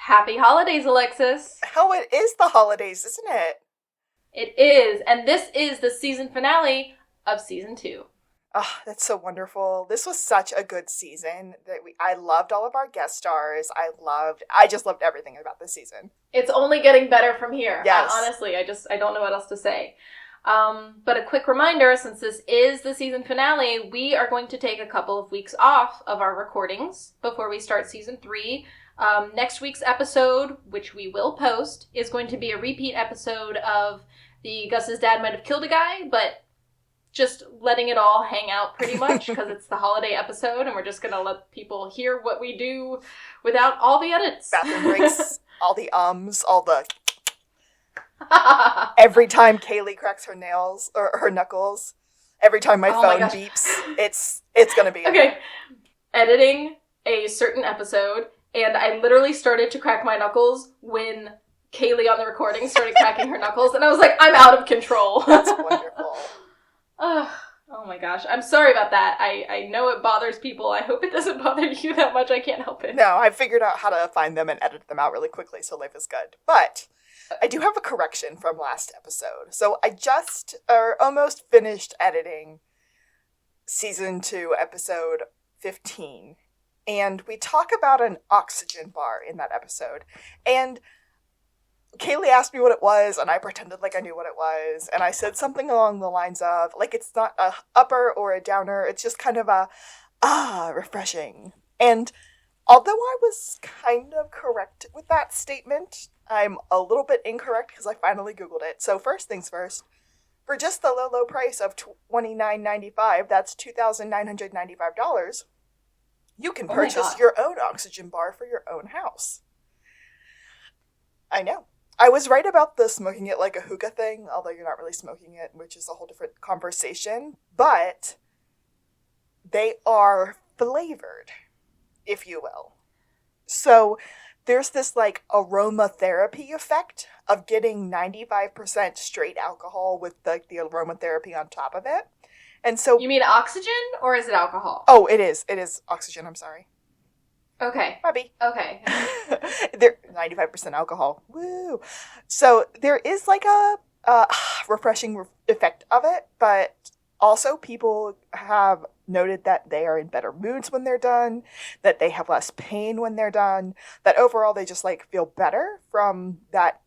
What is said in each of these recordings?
Happy holidays, Alexis. Oh, it is the holidays, isn't it? It is, and this is the season finale of season 2. Oh, that's so wonderful. This was such a good season. I loved all of our guest stars. I just loved everything about this season. It's only getting better from here. Yes. Honestly, I don't know what else to say. But a quick reminder, since this is the season finale, we are going to take a couple of weeks off of our recordings before we start season 3. Next week's episode, which we will post, is going to be a repeat episode of the Gus's dad might have killed a guy, but just letting it all hang out pretty much because it's the holiday episode and we're just going to let people hear what we do without all the edits. Bathroom breaks, all the all the... Every time Kaylee cracks her nails, or her knuckles, every time my phone beeps, it's going to be... Okay, editing a certain episode, and I literally started to crack my knuckles when Kaylee on the recording started cracking her knuckles, and I was like, I'm out of control. That's wonderful. Oh my gosh. I'm sorry about that. I know it bothers people. I hope it doesn't bother you that much. I can't help it. No, I figured out how to find them and edit them out really quickly, so life is good. But I do have a correction from last episode. So I almost finished editing season 2, episode 15. And we talk about an oxygen bar in that episode. And Kaylee asked me what it was, and I pretended like I knew what it was, and I said something along the lines of, like, it's not a upper or a downer, it's just kind of a, refreshing. And although I was kind of correct with that statement, I'm a little bit incorrect because I finally Googled it. So first things first, for just the low price of $29.95, that's $2,995, you can purchase your own oxygen bar for your own house. I know. I was right about the smoking it like a hookah thing, although you're not really smoking it, which is a whole different conversation. But they are flavored, if you will. So there's this like aromatherapy effect of getting 95% straight alcohol with the aromatherapy on top of it. And so... You mean oxygen or is it alcohol? Oh, it is. It is oxygen. I'm sorry. Okay. Bobby. Okay. They're 95% alcohol. Woo. So there is like a refreshing effect of it, but also people have noted that they are in better moods when they're done, that they have less pain when they're done, that overall they just like feel better from that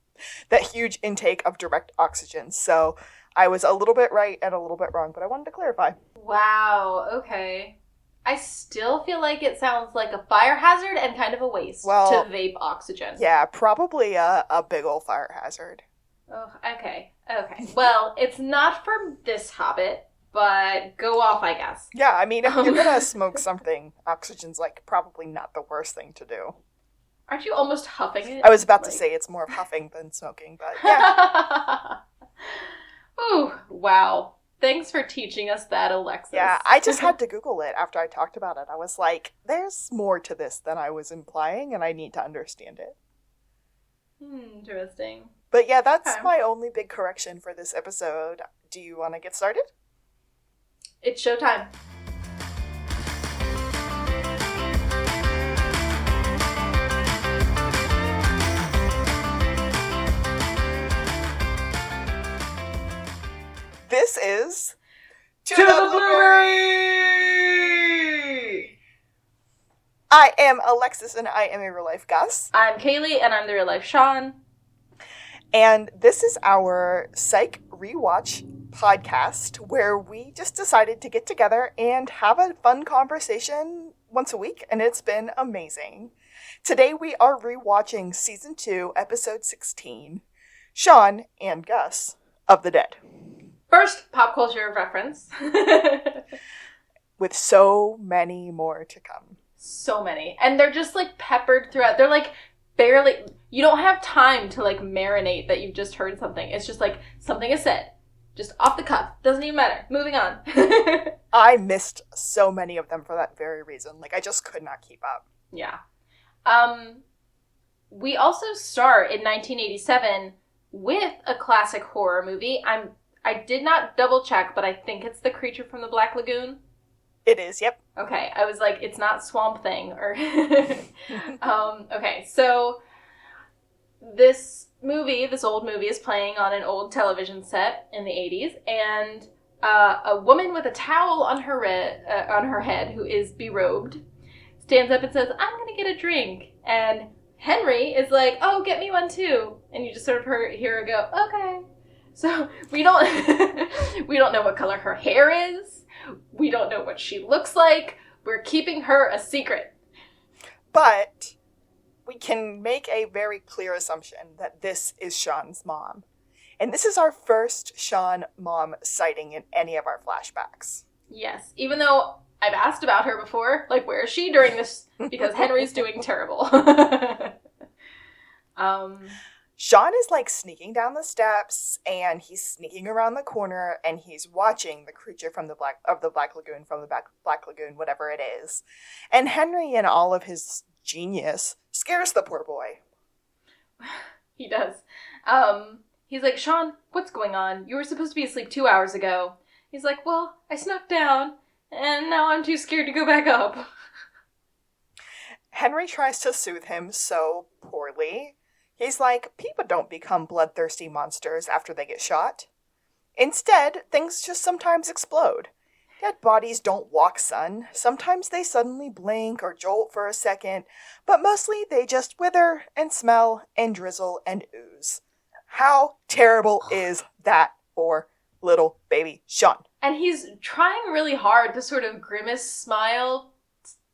huge intake of direct oxygen. So I was a little bit right and a little bit wrong, but I wanted to clarify. Wow. Okay. I still feel like it sounds like a fire hazard and kind of a waste to vape oxygen. Yeah, probably a big old fire hazard. Oh, okay. Well, it's not for this hobbit, but go off, I guess. Yeah, I mean, if you're gonna smoke something, oxygen's like probably not the worst thing to do. Aren't you almost huffing it? I was about to say it's more of huffing than smoking, but yeah. Ooh, wow. Thanks for teaching us that, Alexis. Yeah, I just had to Google it after I talked about it. I was like, there's more to this than I was implying, and I need to understand it. Interesting. But yeah, that's my only big correction for this episode. Do you want to get started? It's showtime. This is... To the Blueberry! I am Alexis, and I am a real-life Gus. I'm Kaylee, and I'm the real-life Shawn. And this is our Psych Rewatch podcast, where we just decided to get together and have a fun conversation once a week, and it's been amazing. Today we are rewatching Season 2, Episode 16, Shawn and Gus of the Dead. First, pop culture reference. With so many more to come. So many. And they're just, like, peppered throughout. They're, like, barely... You don't have time to, like, marinate that you've just heard something. It's just, like, something is said. Just off the cuff. Doesn't even matter. Moving on. I missed so many of them for that very reason. Like, I just could not keep up. Yeah. We also start in 1987 with a classic horror movie. I did not double check, but I think it's The Creature from the Black Lagoon. It is, yep. Okay, I was like, it's not Swamp Thing or... Okay, so this old movie is playing on an old television set in the 80s, and a woman with a towel on her head, who is berobed, stands up and says, "I'm going to get a drink." And Henry is like, "Oh, get me one too." And you just sort of hear her go, "Okay." So we don't know what color her hair is. We don't know what she looks like. We're keeping her a secret. But we can make a very clear assumption that this is Shawn's mom. And this is our first Shawn mom sighting in any of our flashbacks. Yes, even though I've asked about her before, like, where is she during this? Because Henry's doing terrible. Shawn is, like, sneaking down the steps, and he's sneaking around the corner, and he's watching the creature from the Black Lagoon, whatever it is. And Henry, in all of his genius, scares the poor boy. He does. He's like, "Shawn, what's going on? You were supposed to be asleep 2 hours ago." He's like, "Well, I snuck down, and now I'm too scared to go back up." Henry tries to soothe him so poorly. He's like, "People don't become bloodthirsty monsters after they get shot. Instead, things just sometimes explode. Dead bodies don't walk, son. Sometimes they suddenly blink or jolt for a second, but mostly they just wither and smell and drizzle and ooze." How terrible is that for little baby Shawn? And he's trying really hard to sort of grimace smile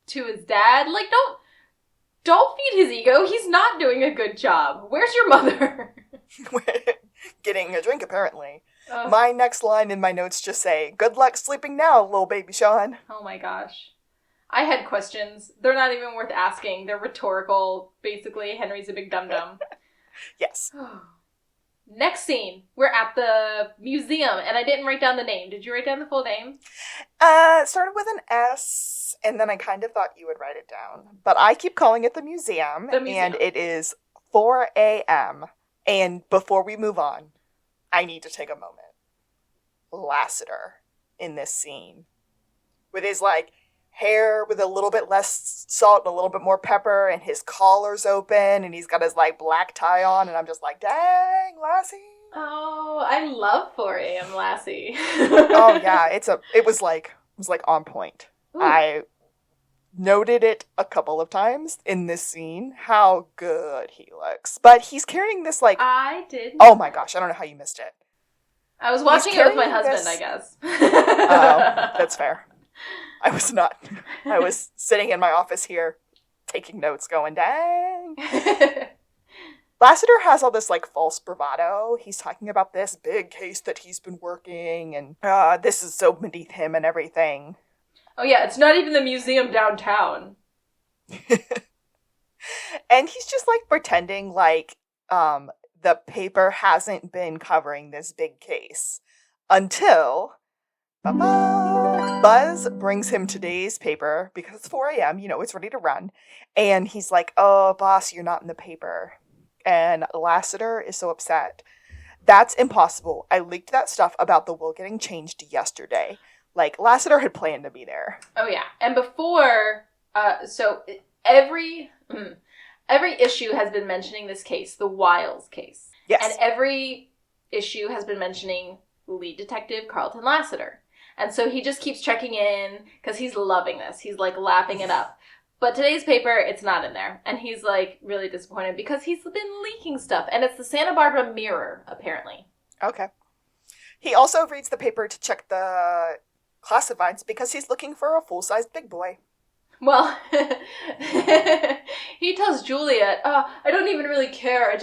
to his dad. Like, don't feed his ego. He's not doing a good job. Where's your mother? Getting a drink, apparently. My next line in my notes just say, "Good luck sleeping now, little baby Shawn." Oh my gosh. I had questions. They're not even worth asking. They're rhetorical. Basically, Henry's a big dum-dum. Yes. Next scene, we're at the museum, and I didn't write down the name. Did you write down the full name? It started with an S, and then I kind of thought you would write it down. But I keep calling it the museum. And it is 4 a.m. And before we move on, I need to take a moment. Lassiter in this scene, with his, like, hair with a little bit less salt and a little bit more pepper, and his collar's open, and he's got his, like, black tie on, and I'm just like, dang, Lassie. Oh, I love 4 a.m. Lassie. Oh yeah, it was on point. Ooh. I noted it a couple of times in this scene, how good he looks. But he's carrying this, like... I did. Oh my gosh, I don't know how you missed it. I was watching it with my husband, I guess. Oh, that's fair. I was not. I was sitting in my office here, taking notes, going, dang. Lassiter has all this, like, false bravado. He's talking about this big case that he's been working, and this is so beneath him and everything. Oh yeah, it's not even the museum downtown. And he's just, like, pretending like the paper hasn't been covering this big case. Until... Buzz brings him today's paper, because it's 4 a.m., it's ready to run. And he's like, "Oh, boss, you're not in the paper." And Lassiter is so upset. "That's impossible. I leaked that stuff about the will getting changed yesterday." Like, Lassiter had planned to be there. Oh, yeah. And before, so every issue has been mentioning this case, the Wiles case. Yes. And every issue has been mentioning lead detective Carlton Lassiter. And so he just keeps checking in because he's loving this. He's, like, lapping it up. But today's paper, it's not in there. And he's, like, really disappointed because he's been leaking stuff. And it's the Santa Barbara Mirror, apparently. Okay. He also reads the paper to check the classifieds because he's looking for a full-sized big boy. Well, he tells Juliet, I don't even really care.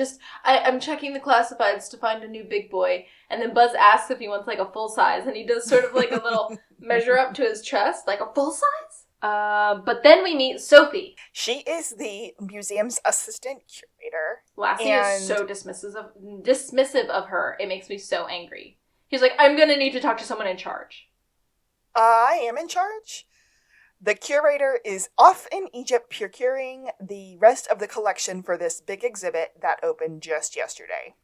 I'm checking the classifieds to find a new big boy. And then Buzz asks if he wants, like, a full size. And he does sort of, like, a little measure up to his chest, like a full size. But then we meet Sophie. She is the museum's assistant curator. Lassie is so dismissive of her. It makes me so angry. He's like, "I'm going to need to talk to someone in charge." I am in charge. The curator is off in Egypt procuring the rest of the collection for this big exhibit that opened just yesterday.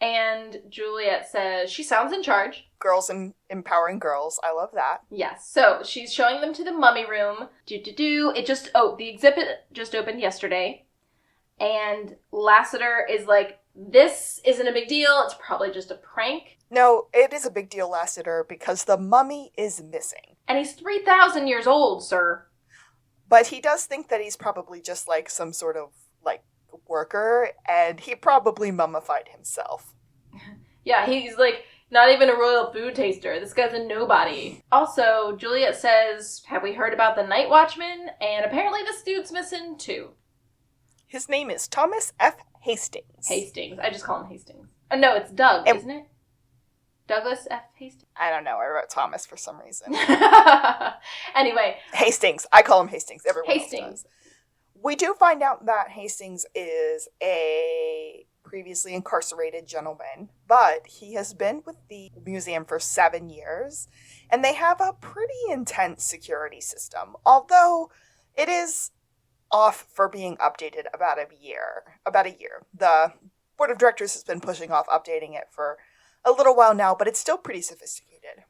And Juliet says she sounds in charge. Girls and empowering girls. I love that. Yes. So she's showing them to the mummy room. The exhibit just opened yesterday. And Lassiter is like, this isn't a big deal. It's probably just a prank. No, it is a big deal, Lassiter, because the mummy is missing. And he's 3,000 years old, sir. But he does think that he's probably just like some sort of like worker, and he probably mummified himself. Yeah, he's like not even a royal food taster. This guy's a nobody. Also, Juliet says, have we heard about the night watchman? And apparently this dude's missing too. His name is Thomas F. Hastings. Hastings. I just call him Hastings. No, it's Doug, isn't it? Douglas F. Hastings? I don't know. I wrote Thomas for some reason. Anyway. Hastings. I call him Hastings. Everyone Hastings. else does. We do find out that Hastings is a previously incarcerated gentleman, but he has been with the museum for 7 years, and they have a pretty intense security system, although it is off for being updated about a year. The board of directors has been pushing off updating it for a little while now, but it's still pretty sophisticated.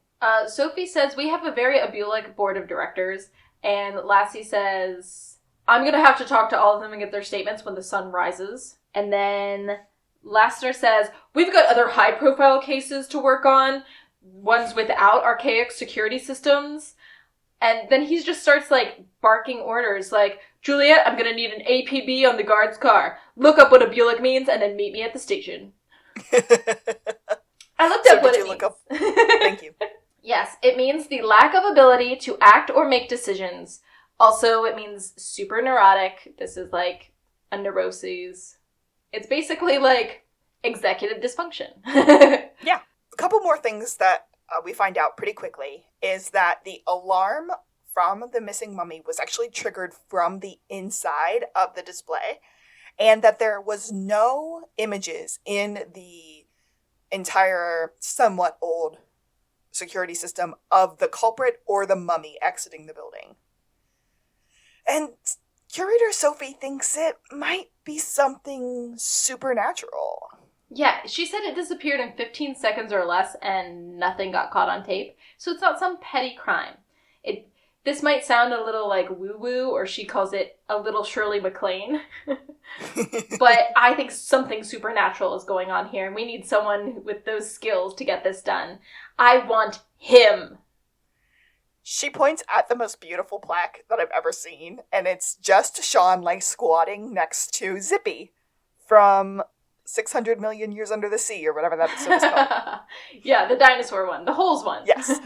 Sophie says, we have a very abulic board of directors, and Lassie says, I'm going to have to talk to all of them and get their statements when the sun rises. And then Lassiter says, we've got other high-profile cases to work on, ones without archaic security systems. And then he just starts, like, barking orders, like, Juliet, I'm going to need an APB on the guard's car. Look up what abulic means, and then meet me at the station. I looked up what it means. Thank you. Yes, it means the lack of ability to act or make decisions. Also, it means super neurotic. This is like a neuroses. It's basically like executive dysfunction. Yeah. A couple more things that we find out pretty quickly is that the alarm from the missing mummy was actually triggered from the inside of the display, and that there was no images in the entire somewhat old security system of the culprit or the mummy exiting the building. And curator Sophie thinks it might be something supernatural. Yeah, she said it disappeared in 15 seconds or less and nothing got caught on tape. So it's not some petty crime. This might sound a little like woo-woo, or she calls it a little Shirley MacLaine. But I think something supernatural is going on here, and we need someone with those skills to get this done. I want him. She points at the most beautiful plaque that I've ever seen, and it's just Shawn, like, squatting next to Zippy from 600 Million Years Under the Sea, or whatever that episode is called. Yeah, the dinosaur one. The holes one. Yes.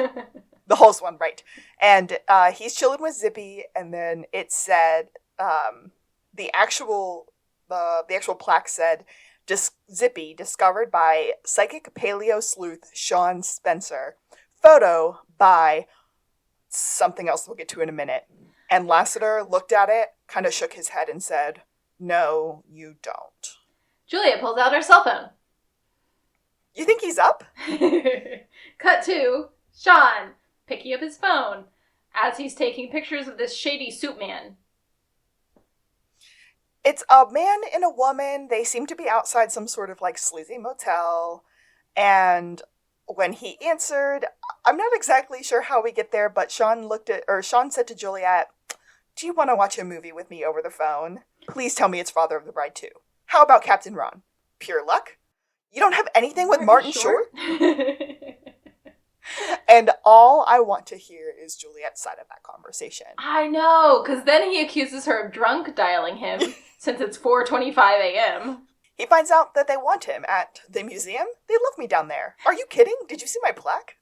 The holes one, right. And he's chilling with Zippy, and then it said, the actual plaque said, Zippy, discovered by psychic paleo sleuth Shawn Spencer. Photo by something else we'll get to in a minute. And Lassiter looked at it, kind of shook his head and said, no, you don't. Juliet pulls out her cell phone. You think he's up? Cut to Shawn picking up his phone as he's taking pictures of this shady soup man. It's a man and a woman. They seem to be outside some sort of like sleazy motel. And when he answered, I'm not exactly sure how we get there, but Shawn said to Juliet, do you want to watch a movie with me over the phone? Please tell me it's Father of the Bride 2. How about Captain Ron? Pure luck? You don't have anything with Martin Short? And all I want to hear is Juliet's side of that conversation. I know, because then he accuses her of drunk dialing him, since it's 4:25 a.m. He finds out that they want him at the museum. They love me down there. Are you kidding? Did you see my plaque?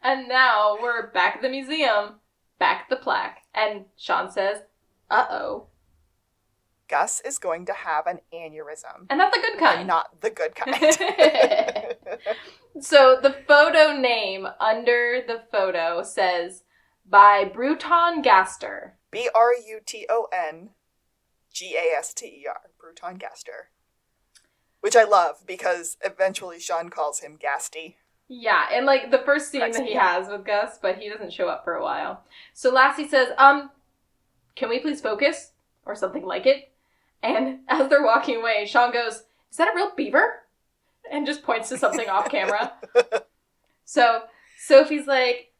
And now we're back at the museum, back at the plaque, and Shawn says, uh-oh. Gus is going to have an aneurysm. And not the good kind. And not the good kind. So the photo name under the photo says, by Bruton Gaster. Bruton Gaster. Bruton Gaster. Which I love, because eventually Shawn calls him Gasty. Yeah, and like the first scene that he has with Gus, but he doesn't show up for a while. So Lassie says, can we please focus? Or something like it. And as they're walking away, Shawn goes, is that a real beaver? And just points to something off camera. So Sophie's like,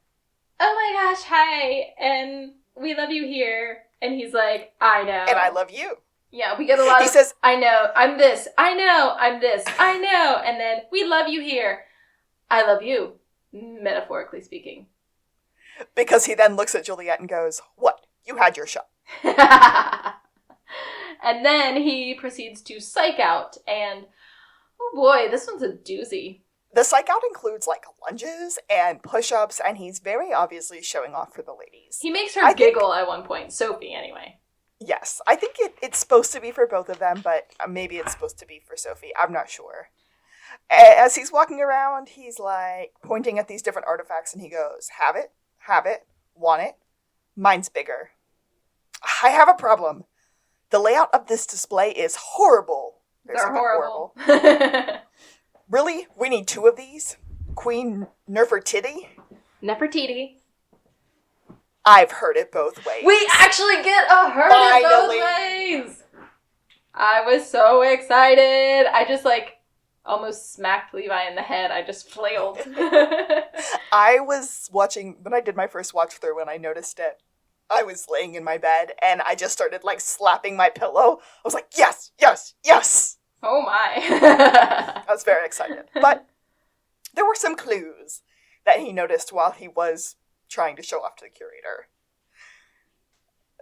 oh my gosh, hi, and we love you here. And he's like, I know. And I love you. Yeah, we get a lot he of, says, I know, I'm this, I know, I'm this, I know, and then, we love you here. I love you, metaphorically speaking. Because he then looks at Juliet and goes, what? You had your shot. And then he proceeds to psych out, and oh boy, this one's a doozy. The psych out includes, like, lunges and push-ups, and he's very obviously showing off for the ladies. He makes her giggle at one point, Sophie, anyway. Yes, I think it's supposed to be for both of them, but maybe it's supposed to be for Sophie. I'm not sure. As he's walking around, he's, like, pointing at these different artifacts, and he goes, have it, want it, mine's bigger. I have a problem. The layout of this display is horrible. They're horrible. Really? We need 2 of these? Queen Nefertiti? Nefertiti. I've heard it both ways. We actually get a heard it both ways! I was so excited. I just, like, almost smacked Levi in the head. I just flailed. I was watching, when I did my first watch through and I noticed it, I was laying in my bed and I just started, like, slapping my pillow. I was like, yes, yes, yes! Oh my. I was very excited. But there were some clues that he noticed while he was trying to show off to the curator.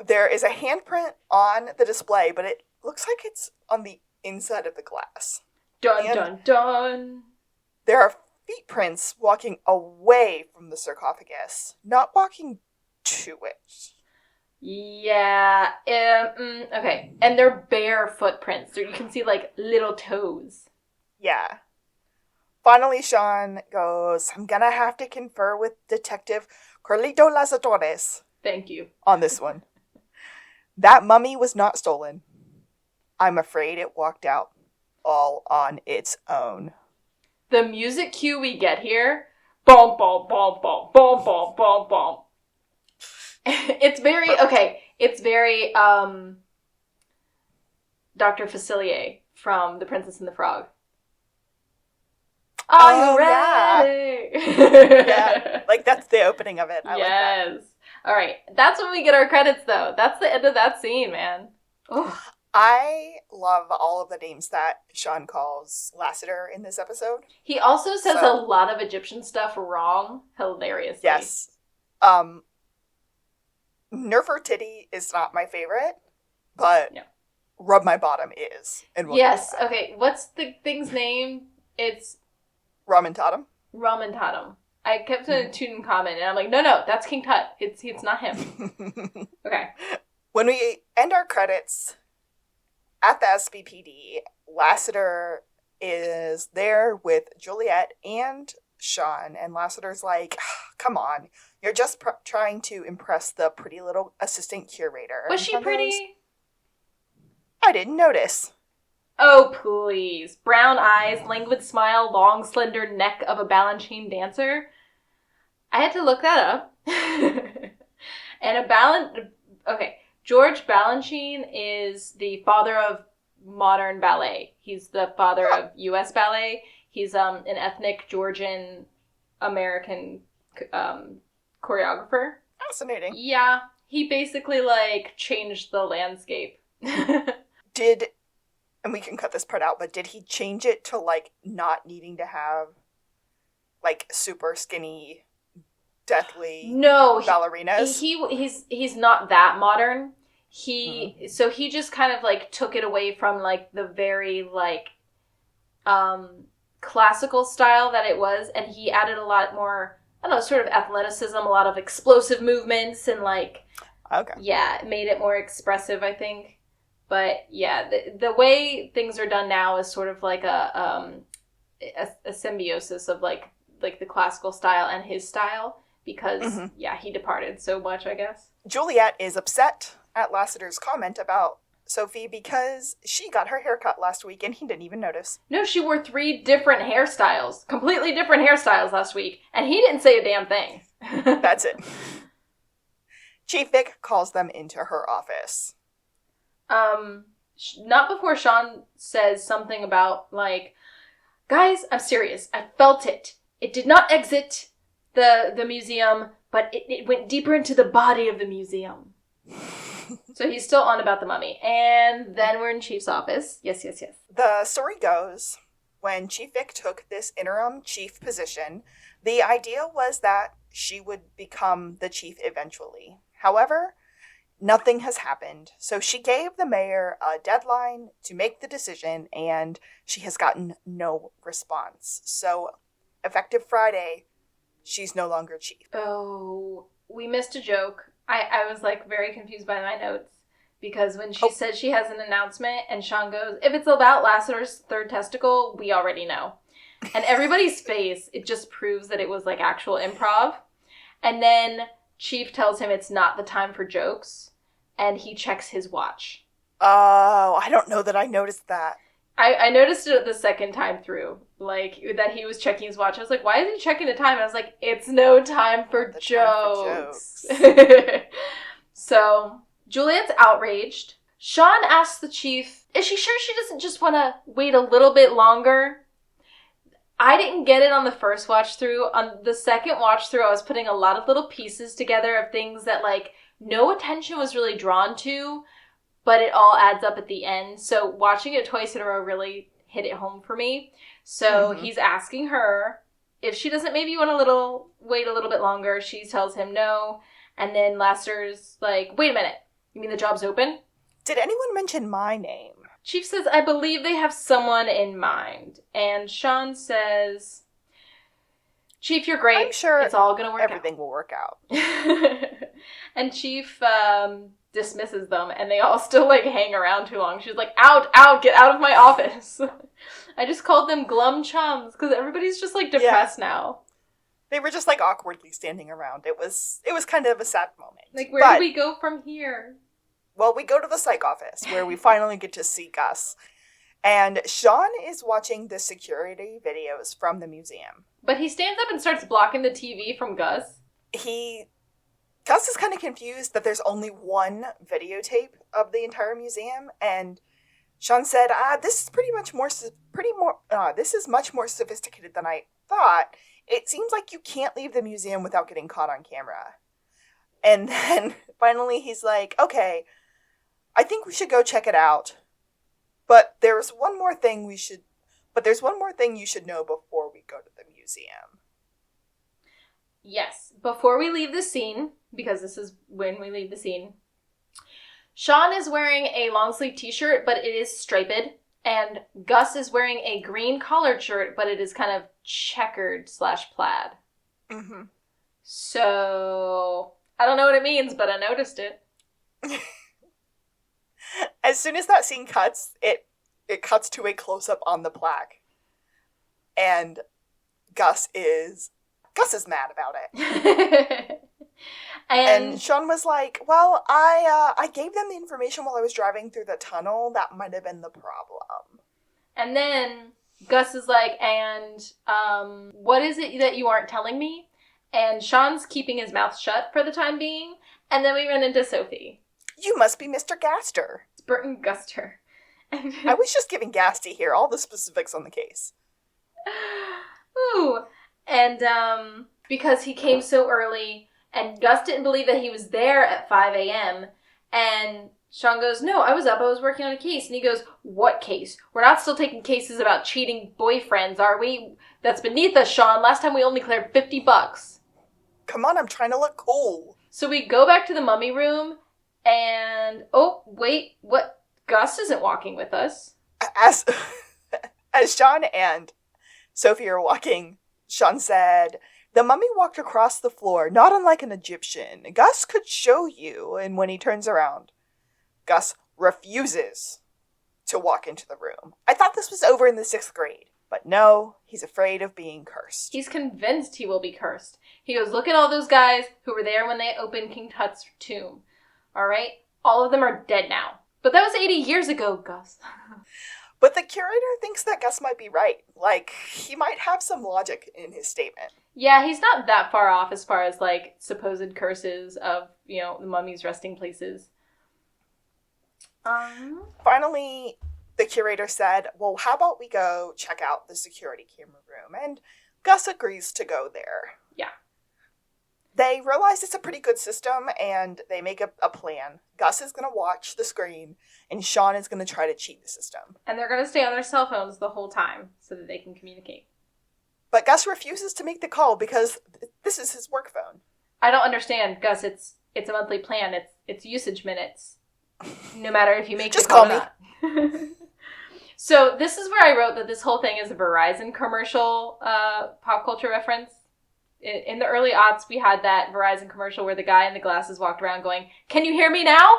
There is a handprint on the display, but it looks like it's on the inside of the glass. Dun, dun, dun. There are feet prints walking away from the sarcophagus, not walking to it. Yeah. Okay. And they're bare footprints, so you can see, like, little toes. Yeah. Finally, Shawn goes, I'm gonna have to confer with Detective Carlito Lazatores. Thank you. On this one. That mummy was not stolen. I'm afraid it walked out all on its own. The music cue we get here, bom, bom, bom, bom, bom, bom, bom, bom. It's very, Dr. Facilier from The Princess and the Frog. Are you ready? Yeah, like that's the opening of it. I like that. All right, that's when we get our credits, though. That's the end of that scene, man. Ooh. I love all of the names that Shawn calls Lassiter in this episode. He also says a lot of Egyptian stuff wrong, hilariously. Yes. Nefertiti is not my favorite, but Rub My Bottom is. And yes, okay. What's the thing's name? It's Ramentatum. Ramentatum. I kept saying Tutankhamun, and I'm like, no, that's King Tut. It's not him. Okay. When we end our credits at the SBPD, Lassiter is there with Juliet and Shawn, and Lassiter's like, come on, you're just trying to impress the pretty little assistant curator. Was she pretty? I didn't notice. Oh, please. Brown eyes, languid smile, long, slender neck of a Balanchine dancer. I had to look that up. And George Balanchine is the father of modern ballet. He's the father of U.S. ballet. He's an ethnic Georgian American choreographer. Fascinating. Yeah, he basically, like, changed the landscape. And we can cut this part out, but did he change it to, like, not needing to have, like, super skinny, deathly ballerinas? He's not that modern. So he just kind of, like, took it away from, like, the very, like, classical style that it was, and he added a lot more, I don't know, sort of athleticism, a lot of explosive movements, and, like, it made it more expressive, I think. But yeah, the way things are done now is sort of like a symbiosis of like the classical style and his style, because he departed so much, I guess. Juliet is upset at Lassiter's comment about Sophie because she got her hair cut last week and he didn't even notice. No, she wore 3 different hairstyles, completely different hairstyles last week, and he didn't say a damn thing. That's it. Chief Vic calls them into her office. Not before Shawn says something about, like, guys, I'm serious. I felt it. It did not exit the museum, but it went deeper into the body of the museum. So he's still on about the mummy. And then we're in Chief's office. Yes. The story goes, when Chief Vic took this interim chief position, the idea was that she would become the chief eventually. However, nothing has happened. So she gave the mayor a deadline to make the decision, and she has gotten no response. So, effective Friday, she's no longer chief. Oh, we missed a joke. I was, like, very confused by my notes. Because when she said she has an announcement, and Shawn goes, if it's about Lassiter's third testicle, we already know. And everybody's face, it just proves that it was, like, actual improv. And then Chief tells him it's not the time for jokes, and he checks his watch. Oh, I don't know that I noticed that. I noticed it the second time through, like, that he was checking his watch. I was like, why is he checking the time? And I was like, it's no time for jokes. So, Juliet's outraged. Shawn asks the chief, is she sure she doesn't just want to wait a little bit longer? I didn't get it on the first watch through. On the second watch through, I was putting a lot of little pieces together of things that, like, no attention was really drawn to, but it all adds up at the end. So watching it twice in a row really hit it home for me. So he's asking her if she doesn't maybe want wait a little bit longer. She tells him no. And then Lassiter's like, wait a minute. You mean the job's open? Did anyone mention my name? Chief says, I believe they have someone in mind. And Shawn says, Chief, you're great. I'm sure it's all going to work everything will work out. And Chief dismisses them, and they all still, like, hang around too long. She's like, out, get out of my office. I just called them glum chums, because everybody's just, like, depressed now. They were just, like, awkwardly standing around. It was kind of a sad moment. Like, where do we go from here? Well, we go to the psych office, where we finally get to see Gus. And Shawn is watching the security videos from the museum. But he stands up and starts blocking the TV from Gus. Gus is kind of confused that there's only one videotape of the entire museum, and Shawn said, this is much more sophisticated than I thought. It seems like you can't leave the museum without getting caught on camera. And then finally he's like, okay, I think we should go check it out. But there's one more thing you should know before we go to the museum. Yes, before we leave the scene, because this is when we leave the scene, Shawn is wearing a long sleeve t-shirt, but it is striped, and Gus is wearing a green collared shirt, but it is kind of checkered / plaid. Mm-hmm. So, I don't know what it means, but I noticed it. As soon as that scene cuts, it cuts to a close-up on the plaque. And Gus is mad about it. And Shawn was like, well, I gave them the information while I was driving through the tunnel. That might have been the problem. And then Gus is like, and what is it that you aren't telling me? And Shawn's keeping his mouth shut for the time being. And then we run into Sophie. You must be Mr. Gaster. It's Burton Guster. I was just giving Gasty here all the specifics on the case. Ooh. And because he came so early, and Gus didn't believe that he was there at 5 a.m., and Shawn goes, no, I was working on a case. And he goes, what case? We're not still taking cases about cheating boyfriends, are we? That's beneath us, Shawn. Last time we only cleared $50. Come on, I'm trying to look cool. So we go back to the mummy room, and, oh, wait, what? Gus isn't walking with us. As Shawn and Sophie are walking, Shawn said, the mummy walked across the floor, not unlike an Egyptian. Gus could show you. And when he turns around, Gus refuses to walk into the room. I thought this was over in the 6th grade. But no, he's afraid of being cursed. He's convinced he will be cursed. He goes, look at all those guys who were there when they opened King Tut's tomb. All right? All of them are dead now. But that was 80 years ago, Gus. But the curator thinks that Gus might be right. Like, he might have some logic in his statement. Yeah, he's not that far off as far as, like, supposed curses of, you know, the mummy's resting places. Finally, the curator said, well, how about we go check out the security camera room? And Gus agrees to go there. Yeah. They realize it's a pretty good system, and they make a plan. Gus is going to watch the screen, and Shawn is going to try to cheat the system. And they're going to stay on their cell phones the whole time so that they can communicate. But Gus refuses to make the call because this is his work phone. I don't understand, Gus. It's a monthly plan. It's usage minutes. No matter if you make Just the call call or not. So this is where I wrote that this whole thing is a Verizon commercial pop culture reference. In the early aughts, we had that Verizon commercial where the guy in the glasses walked around going, "Can you hear me now?"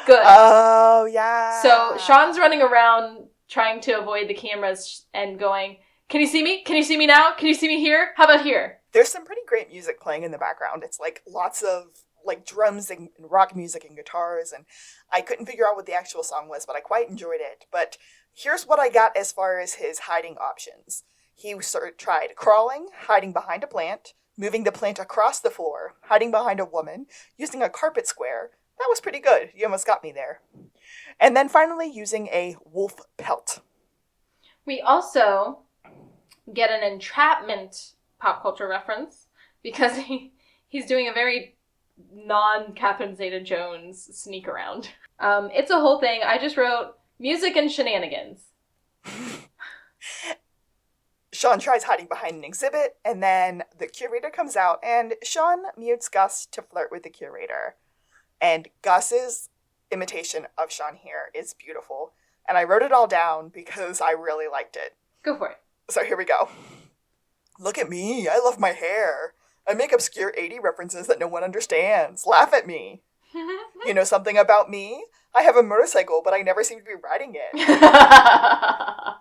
Good. Oh, yeah. So Shawn's running around trying to avoid the cameras and going, "Can you see me? Can you see me now? Can you see me here? How about here?" There's some pretty great music playing in the background. It's like lots of like drums and rock music and guitars, and I couldn't figure out what the actual song was, but I quite enjoyed it. But here's what I got as far as his hiding options. He tried crawling, hiding behind a plant, moving the plant across the floor, hiding behind a woman, using a carpet square. That was pretty good. You almost got me there. And then finally using a wolf pelt. We also get an entrapment pop culture reference because he's doing a very non-Catherine Zeta-Jones sneak around. It's a whole thing. I just wrote music and shenanigans. Shawn tries hiding behind an exhibit, and then the curator comes out, and Shawn mutes Gus to flirt with the curator. And Gus's imitation of Shawn here is beautiful. And I wrote it all down because I really liked it. Go for it. So here we go. "Look at me. I love my hair. I make obscure 80 references that no one understands. Laugh at me. You know something about me? I have a motorcycle, but I never seem to be riding it."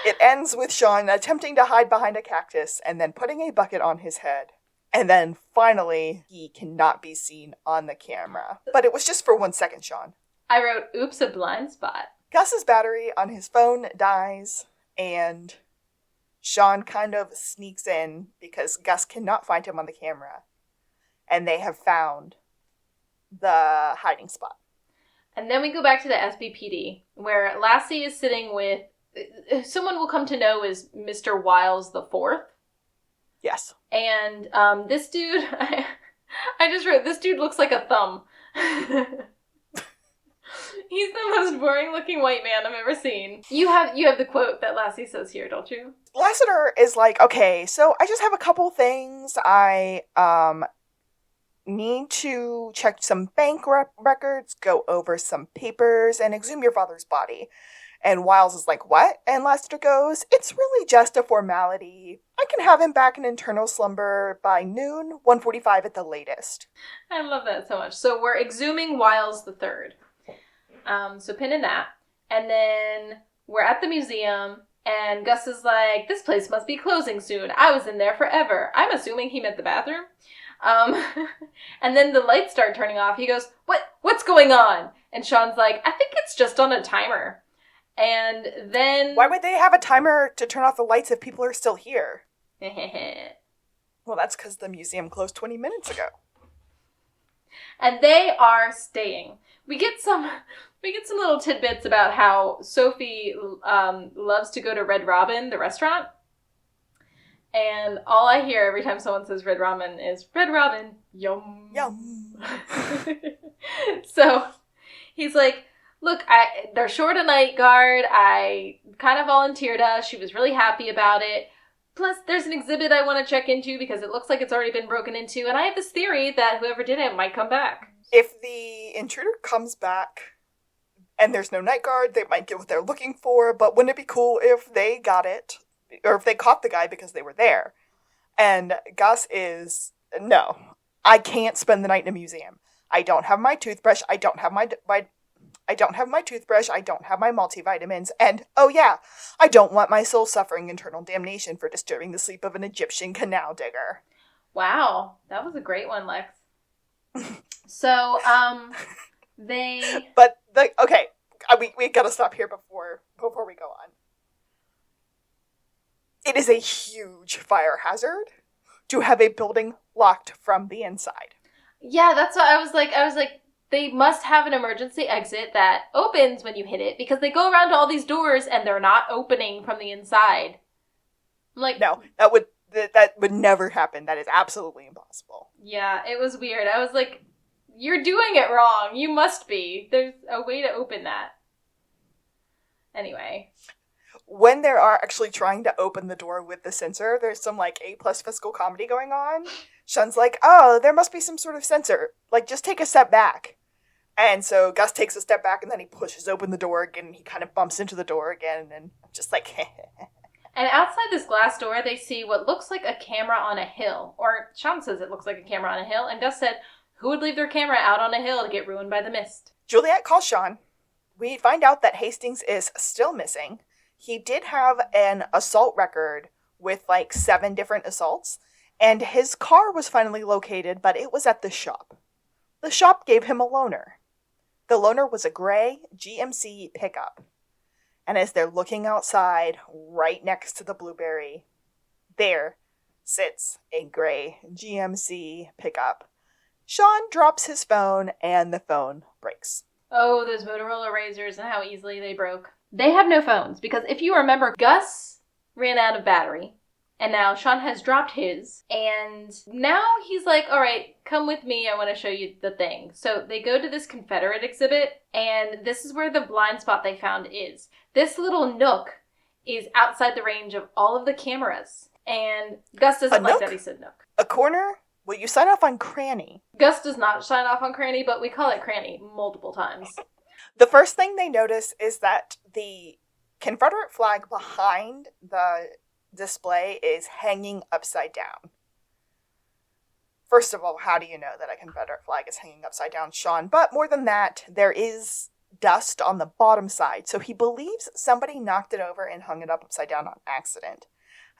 It ends with Shawn attempting to hide behind a cactus and then putting a bucket on his head. And then finally, he cannot be seen on the camera. But it was just for 1 second, Shawn. I wrote, "Oops, a blind spot." Gus's battery on his phone dies, and Shawn kind of sneaks in because Gus cannot find him on the camera. And they have found the hiding spot. And then we go back to the SBPD, where Lassie is sitting with someone we'll come to know as Mr. Wiles the Fourth. Yes. And this dude, I just wrote, this dude looks like a thumb. He's the most boring looking white man I've ever seen. You have the quote that Lassie says here, don't you? Lassiter is like, "Okay, so I just have a couple things. I need to check some bank records, go over some papers, and exhume your father's body." And Wiles is like, "What?" And Lassiter goes, "It's really just a formality. I can have him back in internal slumber by noon, 1:45 at the latest." I love that so much. So we're exhuming Wiles the Third. So pin in that. And then we're at the museum, and Gus is like, "This place must be closing soon. I was in there forever." I'm assuming he meant the bathroom. And then the lights start turning off. He goes, What's going on?" And Shawn's like, "I think it's just on a timer." And then... Why would they have a timer to turn off the lights if people are still here? Well, that's because the museum closed 20 minutes ago. And they are staying. We get some little tidbits about how Sophie loves to go to Red Robin, the restaurant. And all I hear every time someone says Red Robin is, "Red Robin, yum." Yum. So he's like, "Look, they're short a night guard. I kind of volunteered us. She was really happy about it. Plus, there's an exhibit I want to check into because it looks like it's already been broken into. And I have this theory that whoever did it might come back." If the intruder comes back and there's no night guard, they might get what they're looking for. But wouldn't it be cool if they got it? Or if they caught the guy because they were there? And Gus is, "No, I can't spend the night in a museum. I don't have my toothbrush. I don't have my toothbrush. I don't have my multivitamins. And, oh yeah, I don't want my soul suffering eternal damnation for disturbing the sleep of an Egyptian canal digger." Wow, that was a great one, Lex. So, okay, we gotta stop here before we go on. It is a huge fire hazard to have a building locked from the inside. Yeah, that's what I was like, they must have an emergency exit that opens when you hit it, because they go around to all these doors and they're not opening from the inside. I'm like, no, That would never happen. That is absolutely impossible. Yeah, it was weird. I was like, you're doing it wrong. You must be. There's a way to open that. Anyway. When they are actually trying to open the door with the sensor, there's some, like, A+ physical comedy going on. Shawn's like, oh, there must be some sort of sensor. Like, just take a step back. And so Gus takes a step back, and then he pushes open the door again, and he kind of bumps into the door again, and just like, And outside this glass door, they see what looks like a camera on a hill. Or Shawn says it looks like a camera on a hill, and Gus said, who would leave their camera out on a hill to get ruined by the mist? Juliet calls Shawn. We find out that Hastings is still missing. He did have an assault record with, like, 7 different assaults, and his car was finally located, but it was at the shop. The shop gave him a loaner. The loaner was a gray GMC pickup. And as they're looking outside, right next to the Blueberry, there sits a gray GMC pickup. Shawn drops his phone, and the phone breaks. Oh, those Motorola Razors and how easily they broke. They have no phones, because if you remember, Gus ran out of battery, and now Shawn has dropped his, and now he's like, all right, come with me, I want to show you the thing. So they go to this Confederate exhibit, and this is where the blind spot they found is. This little nook is outside the range of all of the cameras, and Gus doesn't like that he said nook. A corner? Well, you sign off on cranny. Gus does not sign off on cranny, but we call it cranny multiple times. The first thing they notice is that the Confederate flag behind the display is hanging upside down. First of all, how do you know that a Confederate flag is hanging upside down, Shawn? But more than that, there is dust on the bottom side, so he believes somebody knocked it over and hung it up upside down on accident.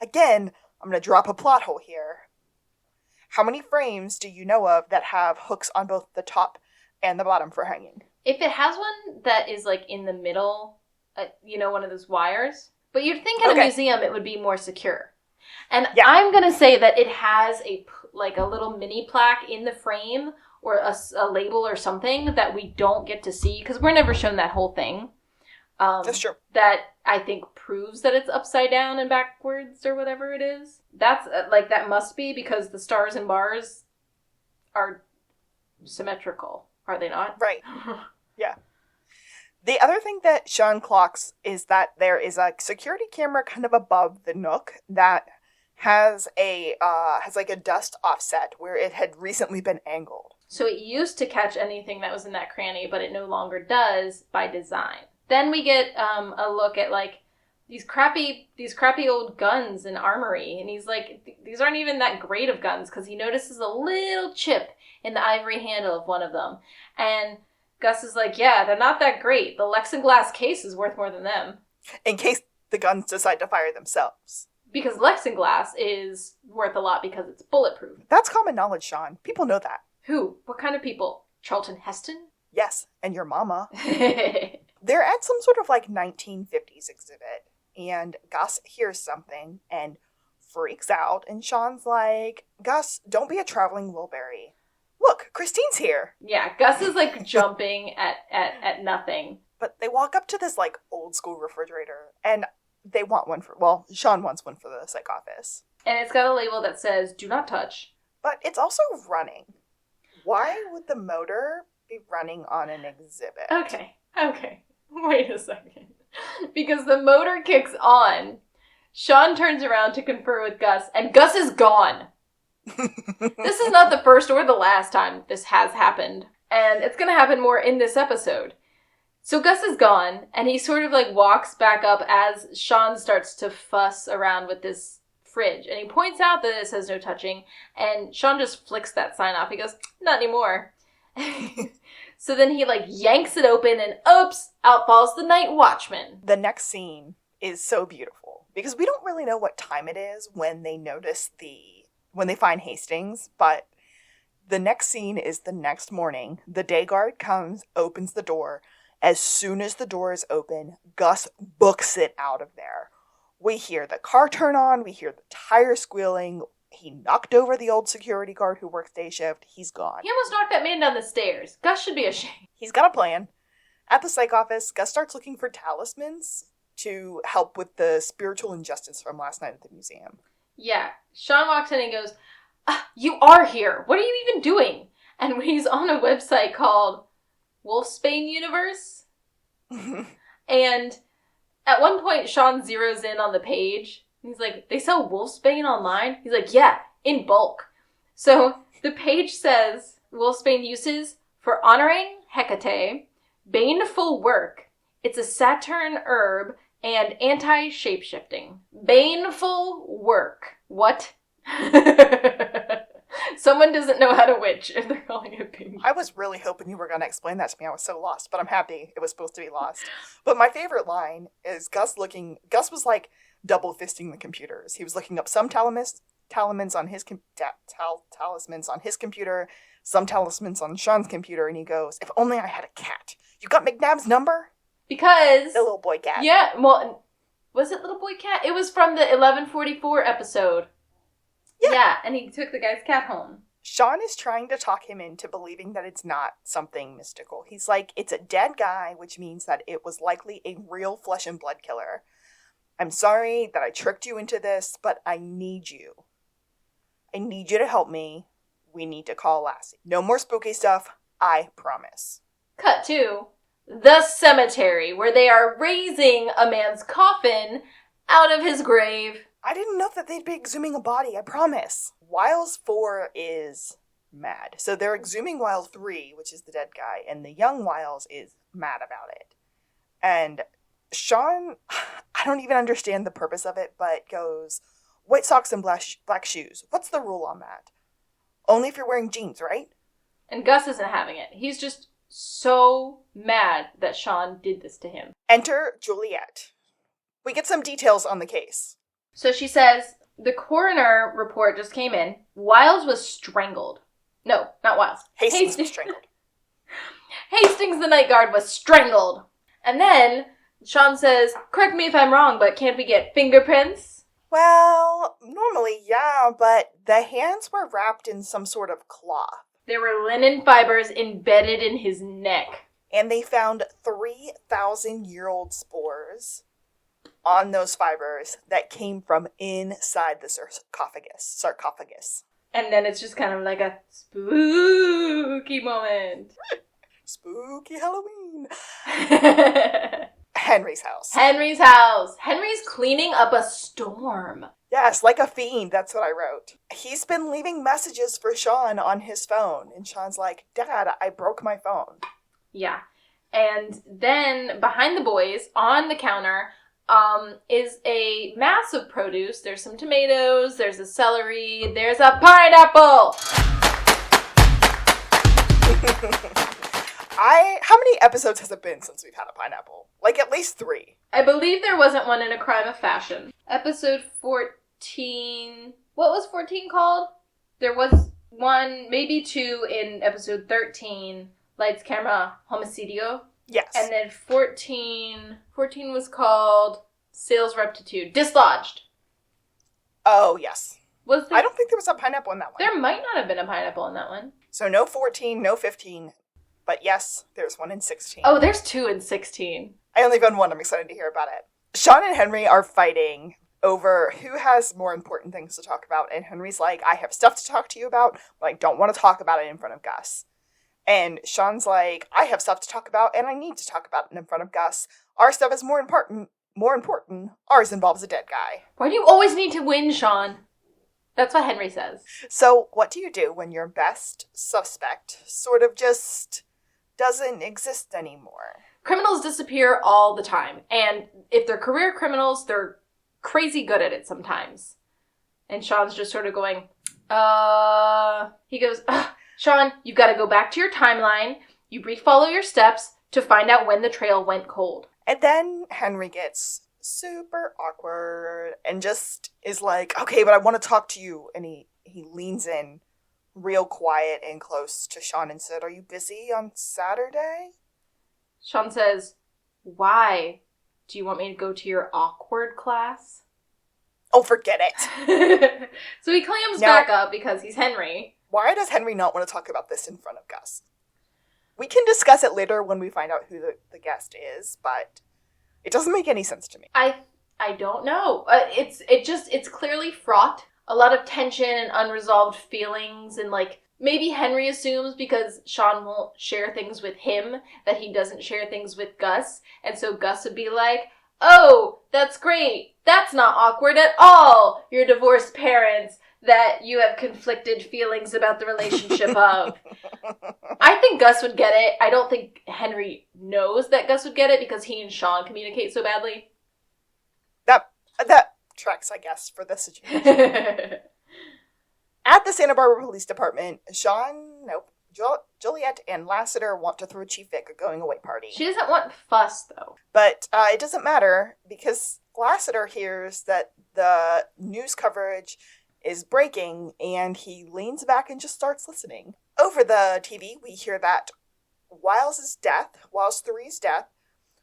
Again, I'm going to drop a plot hole here. How many frames do you know of that have hooks on both the top and the bottom for hanging? If it has one that is, like, in the middle, one of those wires, but you'd think in a museum it would be more secure. And yeah. I'm going to say that it has a little mini plaque in the frame or a label or something that we don't get to see because we're never shown that whole thing. That's true. That I think proves that it's upside down and backwards or whatever it is. That's that must be because the stars and bars are symmetrical, are they not? Right. Yeah. The other thing that Shawn clocks is that there is a security camera kind of above the nook that has a dust offset where it had recently been angled. So it used to catch anything that was in that cranny, but it no longer does by design. Then we get a look at these crappy old guns and armory, and he's like, these aren't even that great of guns because he notices a little chip in the ivory handle of one of them, and Gus is like, yeah, they're not that great. The Lexinglass case is worth more than them. In case the guns decide to fire themselves. Because Lexinglass is worth a lot because it's bulletproof. That's common knowledge, Shawn. People know that. Who? What kind of people? Charlton Heston? Yes, and your mama. They're at some sort of 1950s exhibit, and Gus hears something and freaks out, and Shawn's like, Gus, don't be a traveling Wilbury. Look, Christine's here. Yeah, Gus is jumping at nothing. But they walk up to this old school refrigerator and they want one Shawn wants one for the psych office. And it's got a label that says, do not touch. But it's also running. Why would the motor be running on an exhibit? Okay. Wait a second. Because the motor kicks on, Shawn turns around to confer with Gus, and Gus is gone. This is not the first or the last time this has happened, and it's going to happen more in this episode. So Gus is gone, and he sort of walks back up as Shawn starts to fuss around with this fridge, and he points out that it says no touching, and Shawn just flicks that sign off. He goes, not anymore. So then he yanks it open, and oops, out falls the night watchman. The next scene is so beautiful, because we don't really know what time it is when they find Hastings, but the next scene is the next morning. The day guard comes, opens the door. As soon as the door is open, Gus books it out of there. We hear the car turn on. We hear the tires squealing. He knocked over the old security guard who works day shift. He's gone. He almost knocked that man down the stairs. Gus should be ashamed. He's got a plan. At the psych office, Gus starts looking for talismans to help with the spiritual injustice from last night at the museum. Yeah. Shawn walks in and goes, you are here. What are you even doing? And he's on a website called Wolfsbane Universe. And at one point, Shawn zeroes in on the page. He's like, they sell Wolfsbane online? He's like, yeah, in bulk. So the page says, Wolfsbane uses for honoring Hecate, baneful work. It's a Saturn herb and anti-shapeshifting. Baneful work. What? Someone doesn't know how to witch if they're calling it baneful. I was really hoping you were going to explain that to me. I was so lost, but I'm happy it was supposed to be lost. But my favorite line is Gus was like double fisting the computers. He was looking up some talismans on his talismans on his computer, some talismans on Shawn's computer, and he goes, if only I had a cat. You got McNabb's number? Because... the little boy cat. Yeah, well, was it Little Boy Cat? It was from the 1144 episode. Yeah, and he took the guy's cat home. Shawn is trying to talk him into believing that it's not something mystical. He's like, it's a dead guy, which means that it was likely a real flesh and blood killer. I'm sorry that I tricked you into this, but I need you. I need you to help me. We need to call Lassie. No more spooky stuff, I promise. Cut to the cemetery, where they are raising a man's coffin out of his grave. I didn't know that they'd be exhuming a body, I promise. Wiles 4 is mad. So they're exhuming Wiles 3, which is the dead guy, and the young Wiles is mad about it. And Shawn, I don't even understand the purpose of it, but goes, white socks and black shoes. What's the rule on that? Only if you're wearing jeans, right? And Gus isn't having it. He's just so mad that Shawn did this to him. Enter Juliet. We get some details on the case. So she says, the coroner report just came in. Wiles was strangled. No, not Wiles. Hastings was strangled. Hastings the night guard was strangled. And then Shawn says, correct me if I'm wrong, but can't we get fingerprints? Well, normally, yeah, but the hands were wrapped in some sort of cloth. There were linen fibers embedded in his neck. And they found 3,000-year-old spores on those fibers that came from inside the sarcophagus. And then it's just kind of like a spooky moment. Spooky Halloween. Henry's house. Henry's cleaning up a storm. Yes, like a fiend, that's what I wrote. He's been leaving messages for Shawn on his phone, and Shawn's like, Dad, I broke my phone. Yeah. And then behind the boys, on the counter, is a mass of produce. There's some tomatoes, there's a celery, there's a pineapple! How many episodes has it been since we've had a pineapple? Like at least 3. I believe there wasn't one in A Crime of Fashion. Episode 14... What was 14 called? There was one, maybe 2 in episode 13, Lights, Camera, Homicidio. Yes. And then 14 was called Sales Reptitude. Dislodged. Oh, yes. Was there... I don't think there was a pineapple in that one. There might not have been a pineapple in that one. So no 14, no 15. But yes, there's one in 16. Oh, there's 2 in 16. I only found one. I'm excited to hear about it. Shawn and Henry are fighting over who has more important things to talk about. And Henry's like, I have stuff to talk to you about, but I don't want to talk about it in front of Gus. And Shawn's like, I have stuff to talk about, and I need to talk about it in front of Gus. Our stuff is more important. Ours involves a dead guy. Why do you always need to win, Shawn? That's what Henry says. So what do you do when your best suspect sort of just doesn't exist anymore? Criminals disappear all the time. And if they're career criminals, they're crazy good at it sometimes. And Shawn's just sort of going, He goes, Shawn, you've got to go back to your timeline. You refollow your steps to find out when the trail went cold. And then Henry gets super awkward and just is like, okay, but I want to talk to you. And he leans in real quiet and close to Shawn and said, are you busy on Saturday? Shawn says, why? Do you want me to go to your awkward class? Oh, forget it. So he clams back up because he's Henry. Why does Henry not want to talk about this in front of Gus? We can discuss it later when we find out who the guest is, but it doesn't make any sense to me. I I don't know. It's clearly fraught. A lot of tension and unresolved feelings, and like maybe Henry assumes because Shawn won't share things with him that he doesn't share things with Gus, and so Gus would be like, "Oh, that's great. That's not awkward at all. Your divorced parents that you have conflicted feelings about the relationship of." I think Gus would get it. I don't think Henry knows that Gus would get it because he and Shawn communicate so badly. That tracks, I guess, for this situation. At the Santa Barbara Police Department, Juliet and Lassiter want to throw Chief Vic a going-away party. She doesn't want fuss, though. But it doesn't matter, because Lassiter hears that the news coverage is breaking, and he leans back and just starts listening. Over the TV, we hear that Wiles 3's death,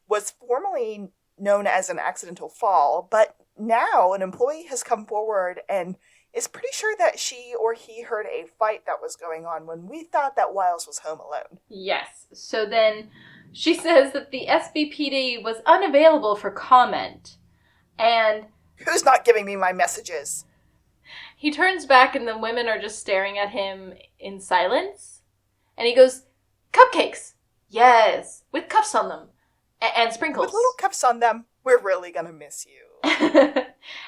was formerly known as an accidental fall, but now an employee has come forward and is pretty sure that she or he heard a fight that was going on when we thought that Wiles was home alone. Yes. So then she says that the SBPD was unavailable for comment, and... Who's not giving me my messages? He turns back and the women are just staring at him in silence. And he goes, "Cupcakes! Yes, with cuffs on them. And sprinkles. With little cuffs on them. We're really gonna miss you."